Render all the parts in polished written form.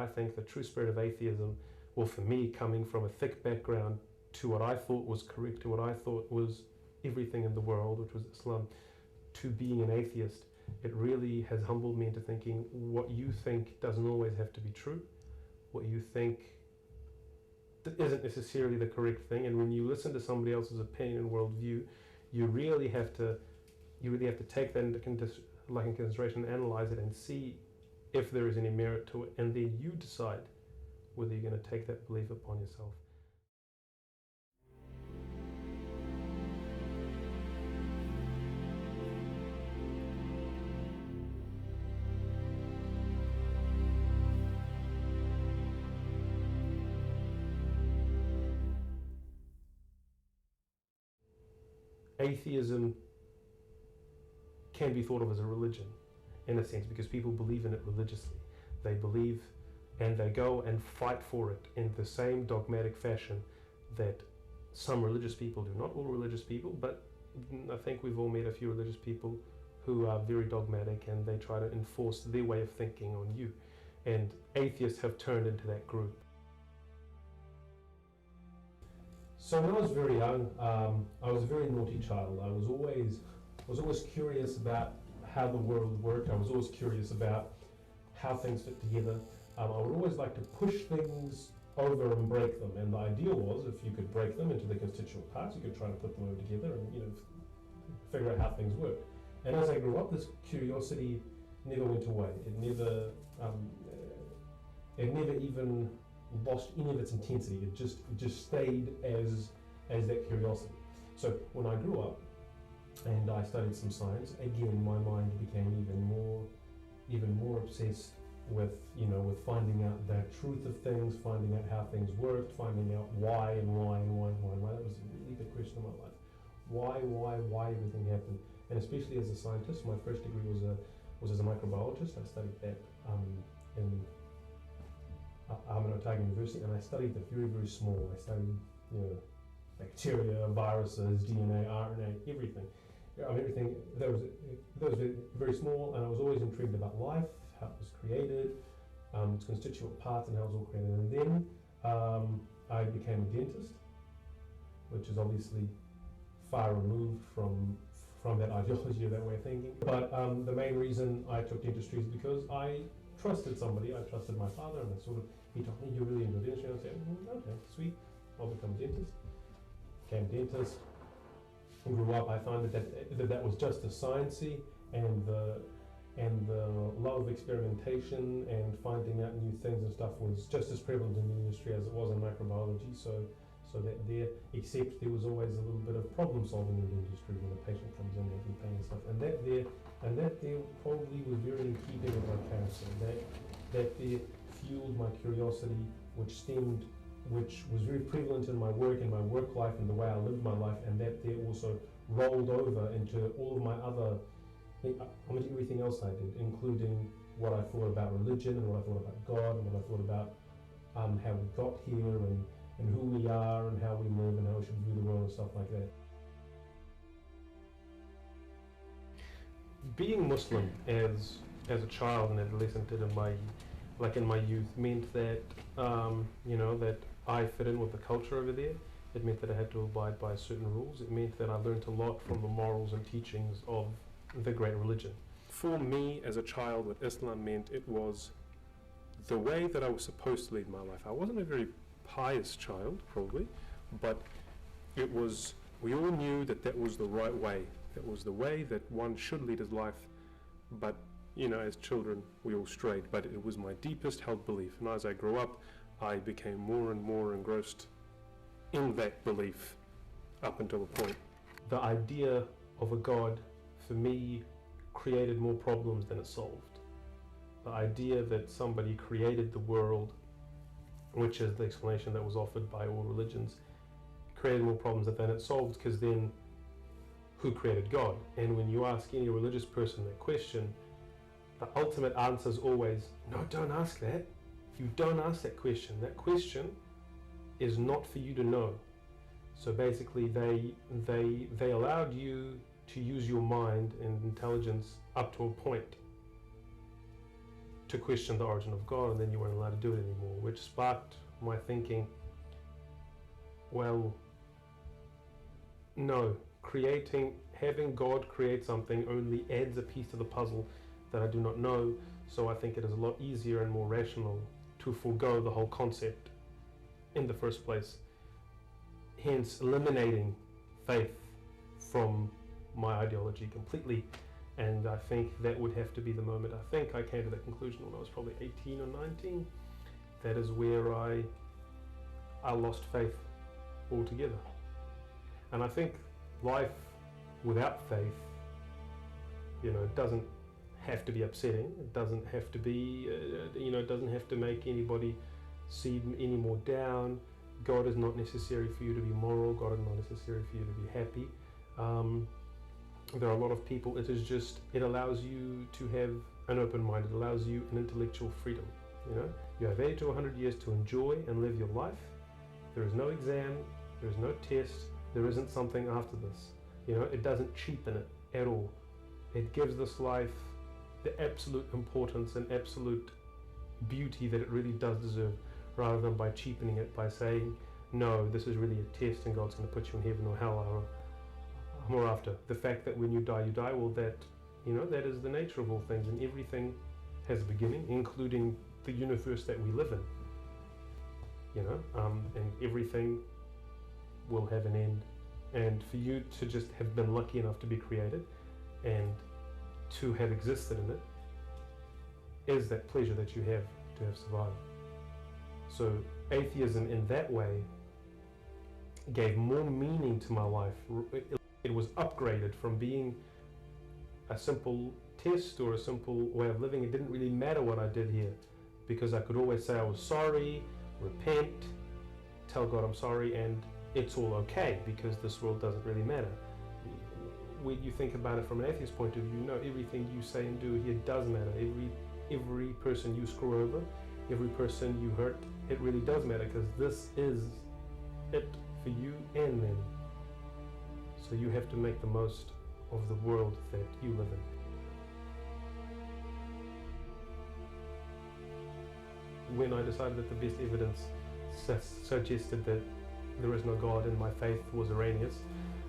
I think the true spirit of atheism, well, for me, coming from a thick background to what I thought was correct, to what I thought was everything in the world, which was Islam, to being an atheist, it really has humbled me into thinking what you think doesn't always have to be true. What you think isn't necessarily the correct thing, and when you listen to somebody else's opinion and worldview, you really have to take that into consideration and analyze it and see if there is any merit to it, and then you decide whether you're going to take that belief upon yourself. Atheism can be thought of as a religion, in a sense, because people believe in it religiously. They believe and they go and fight for it in the same dogmatic fashion that some religious people do. Not all religious people, but I think we've all met a few religious people who are very dogmatic and they try to enforce their way of thinking on you. And atheists have turned into that group. So when I was very young, I was a very naughty child. I was always curious about how the world worked. I was always curious about how things fit together. I would always like to push things over and break them. And the idea was, if you could break them into the constituent parts, you could try to put them over together and figure out how things work. And as I grew up, this curiosity never went away. It never even lost any of its intensity. It just stayed as that curiosity. So when I grew up and I studied some science, again my mind became even more obsessed with finding out the truth of things, finding out how things worked, finding out why. That was a really big question in my life. Why everything happened. And especially as a scientist, my first degree was as a microbiologist. I studied that in Otago University, and I studied the very, very small. I studied, bacteria, viruses, DNA, RNA, everything. Everything that was very small, and I was always intrigued about life, how it was created, its constituent parts, and how it was all created. And then I became a dentist, which is obviously far removed from that ideology or that way of thinking. But the main reason I took dentistry is because I trusted somebody. I trusted my father, and he told me, "You really enjoy dentistry?" And I said, "Okay, sweet, I'll become a dentist." Became a dentist. And grew up, I found that was just as sciencey, and the love of experimentation and finding out new things and stuff was just as prevalent in the industry as it was in microbiology. So that there, except there was always a little bit of problem solving in the industry when a patient comes in having pain and stuff, and that there probably was very in keeping with my character. That there fueled my curiosity, which was very prevalent in my work and my work life and the way I lived my life, and that there also rolled over into all of my other, everything else I did, including what I thought about religion and what I thought about God and what I thought about how we got here and who we are and how we live and how we should view the world and stuff like that. Being Muslim as a child and adolescent and in my youth meant that that I fit in with the culture over there. It meant that I had to abide by certain rules. It meant that I learned a lot from the morals and teachings of the great religion. For me as a child, what Islam meant, it was the way that I was supposed to lead my life. I wasn't a very pious child, probably, but we all knew that was the right way. That was the way that one should lead his life, but as children, we all strayed, but it was my deepest held belief. And as I grew up, I became more and more engrossed in that belief up until a point. The idea of a God, for me, created more problems than it solved. The idea that somebody created the world, which is the explanation that was offered by all religions, created more problems than it solved, because then who created God? And when you ask any religious person that question, the ultimate answer is always, no, don't ask that. You don't ask that question. That question is not for you to know. So basically they allowed you to use your mind and intelligence up to a point to question the origin of God, and then you weren't allowed to do it anymore, which sparked my thinking, well, no, having God create something only adds a piece to the puzzle that I do not know, so I think it is a lot easier and more rational to forego the whole concept in the first place, hence eliminating faith from my ideology completely. And I think that would have to be the moment. I think I came to that conclusion when I was probably 18 or 19. That is where I lost faith altogether. And I think life without faith, it doesn't have to be upsetting. It doesn't have to be, it doesn't have to make anybody seem any more down. God is not necessary for you to be moral. God is not necessary for you to be happy. There are a lot of people, it allows you to have an open mind. It allows you an intellectual freedom. You have 80 to 100 years to enjoy and live your life. There is no exam, there is no test, there isn't something after this. It doesn't cheapen it at all. It gives this life the absolute importance and absolute beauty that it really does deserve, rather than by cheapening it by saying, no, this is really a test and God's going to put you in heaven or hell or after. The fact that when you die, well, that is the nature of all things, and everything has a beginning, including the universe that we live in. And everything will have an end. And for you to just have been lucky enough to be created and to have existed in it is that pleasure that you have to have survived. So atheism in that way gave more meaning to my life. It was upgraded from being a simple test or a simple way of living. It didn't really matter what I did here, because I could always say I was sorry, repent, tell God I'm sorry, and it's all okay, because this world doesn't really matter. When you think about it from an atheist point of view, everything you say and do here does matter. Every person you screw over, every person you hurt, it really does matter, because this is it for you and them. So you have to make the most of the world that you live in. When I decided that the best evidence suggested that there is no God and my faith was erroneous,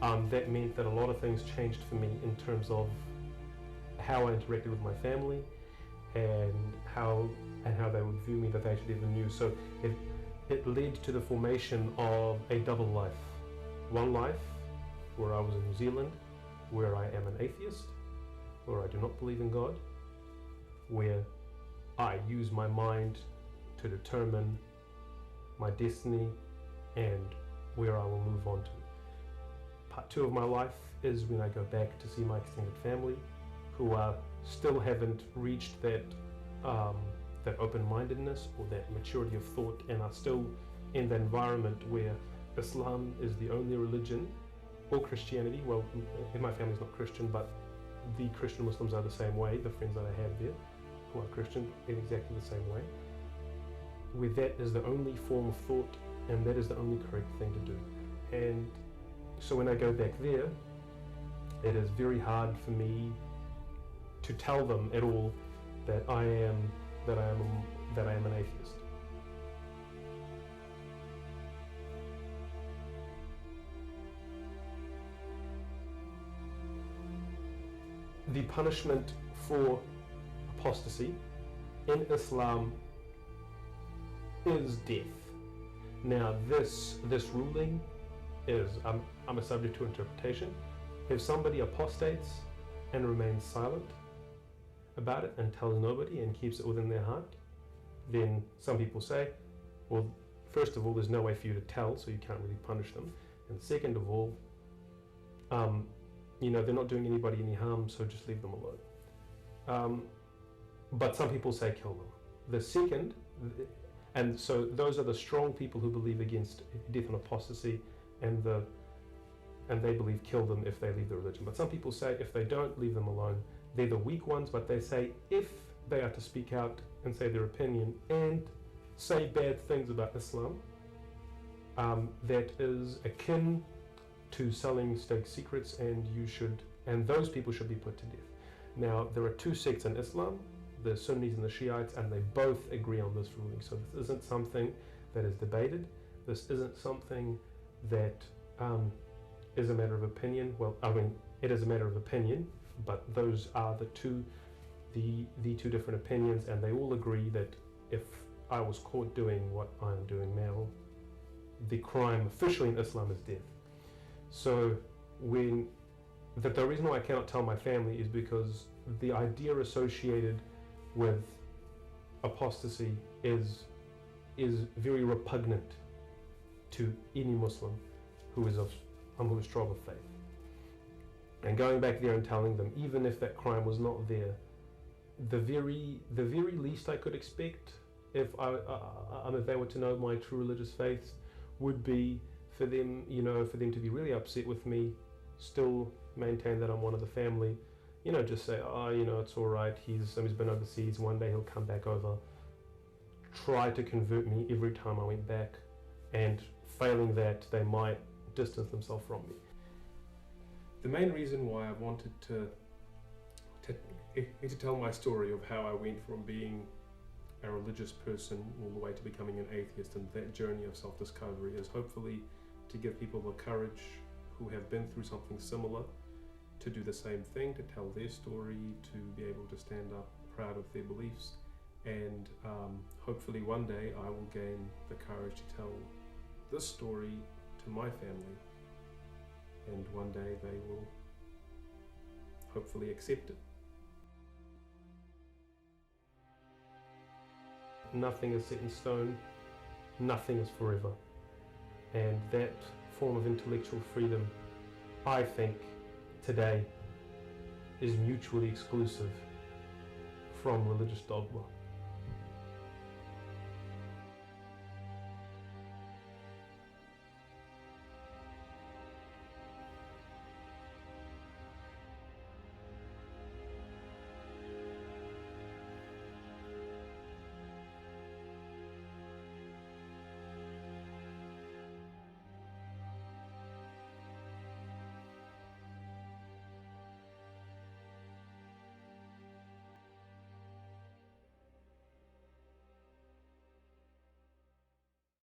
that meant that a lot of things changed for me in terms of how I interacted with my family and how they would view me, that they actually even knew. So it led to the formation of a double life. One life where I was in New Zealand, where I am an atheist, where I do not believe in God, where I use my mind to determine my destiny and where I will move on to. Part 2 of my life is when I go back to see my extended family, who still haven't reached that open-mindedness or that maturity of thought, and are still in the environment where Islam is the only religion, or Christianity. Well, in my family is not Christian, but the Christian Muslims are the same way. The friends that I have there who are Christian in exactly the same way, where that is the only form of thought and that is the only correct thing to do. And so when I go back there, it is very hard for me to tell them at all that I am an atheist. The punishment for apostasy in Islam is death. Now this ruling is I'm a subject to interpretation. If somebody apostates and remains silent about it and tells nobody and keeps it within their heart, then some people say, well, first of all, there's no way for you to tell, so you can't really punish them. And second of all, they're not doing anybody any harm, so just leave them alone. But some people say kill them. The second, and so those are the strong people who believe against death and apostasy, and they believe kill them if they leave the religion. But some people say if they don't, leave them alone. They're the weak ones, but they say if they are to speak out and say their opinion and say bad things about Islam, that is akin to selling state secrets, and those people should be put to death. Now, there are 2 sects in Islam. the Sunnis and the Shiites, and they both agree on this ruling. So this isn't something that is debated. This isn't something that is a matter of opinion. Well, I mean, it is a matter of opinion, but those are the two different opinions, and they all agree that if I was caught doing what I'm doing now, the crime officially in Islam is death. So the reason why I cannot tell my family is because the idea associated with apostasy is very repugnant to any Muslim who is strong of faith. And going back there and telling them, even if that crime was not there, the very least I could expect if they were to know my true religious faiths would be for them to be really upset with me, still maintain that I'm one of the family, just say, it's all right, he's been overseas, one day he'll come back over, try to convert me every time I went back, and failing that, they might distance themselves from me. The main reason why I wanted to tell my story of how I went from being a religious person all the way to becoming an atheist, and that journey of self-discovery is hopefully to give people the courage who have been through something similar to do the same thing, to tell their story, to be able to stand up proud of their beliefs, and hopefully one day I will gain the courage to tell this story to my family, and one day they will hopefully accept it. Nothing is set in stone, nothing is forever, and that form of intellectual freedom, I think, today is mutually exclusive from religious dogma.